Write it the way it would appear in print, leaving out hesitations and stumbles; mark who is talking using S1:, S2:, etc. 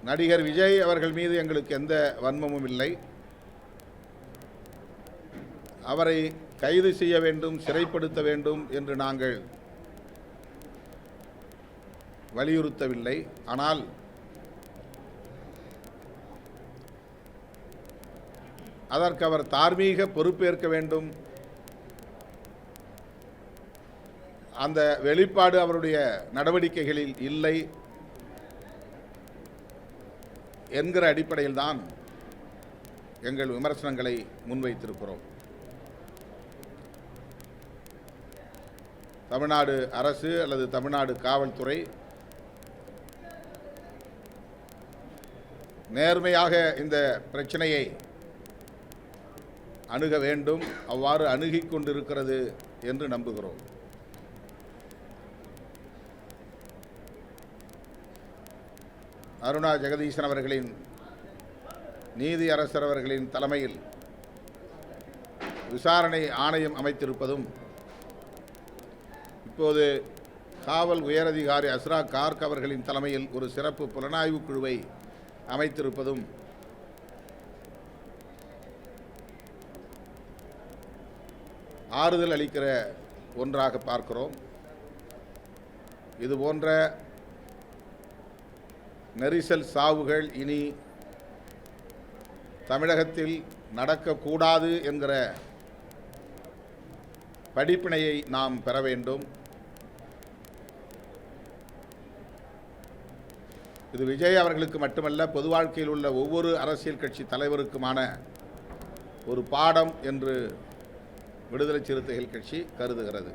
S1: நடிகர் விஜய் அவர்கள் மீது எங்களுக்கு எந்த வன்மமும் இல்லை. அவரை கைது செய்ய வேண்டும், சிறைப்படுத்த வேண்டும் என்று நாங்கள் வலியுறுத்தவில்லை. ஆனால் அதற்கு அவர் தார்மீக பொறுப்பேற்க வேண்டும். அந்த வெளிப்பாடு அவருடைய நடவடிக்கைகளில் இல்லை என்கிற அடிப்படையில் தான் எங்கள் விமர்சனங்களை முன்வைத்திருக்கிறோம். தமிழ்நாடு அரசு அல்லது தமிழ்நாடு காவல்துறை நேர்மையாக இந்த பிரச்சனையை அணுக வேண்டும், அவ்வாறு அணுகிக் கொண்டிருக்கிறது என்று நம்புகிறோம். அருணா ஜெகதீசன் அவர்களின் நீதி அரசர் அவர்களின் தலைமையில் விசாரணை ஆணையம் அமைத்திருப்பதும், இப்போது காவல் உயரதிகாரி அஸ்ரா கார்க் அவர்களின் தலைமையில் ஒரு சிறப்பு புலனாய்வு குழுவை அமைத்திருப்பதும் ஆறுதல் அளிக்கிற ஒன்றாக பார்க்கிறோம். இதுபோன்ற நெரிசல் சாவுகள் இனி தமிழகத்தில் நடக்கக்கூடாது என்கிற படிப்பினையை நாம் பெற வேண்டும். இது விஜய் அவர்களுக்கு மட்டுமல்ல, பொது வாழ்க்கையில் உள்ள ஒவ்வொரு அரசியல் கட்சி தலைவருக்குமான ஒரு பாடம் என்று விடுதலை சிறுத்தைகள் கட்சி கருதுகிறது.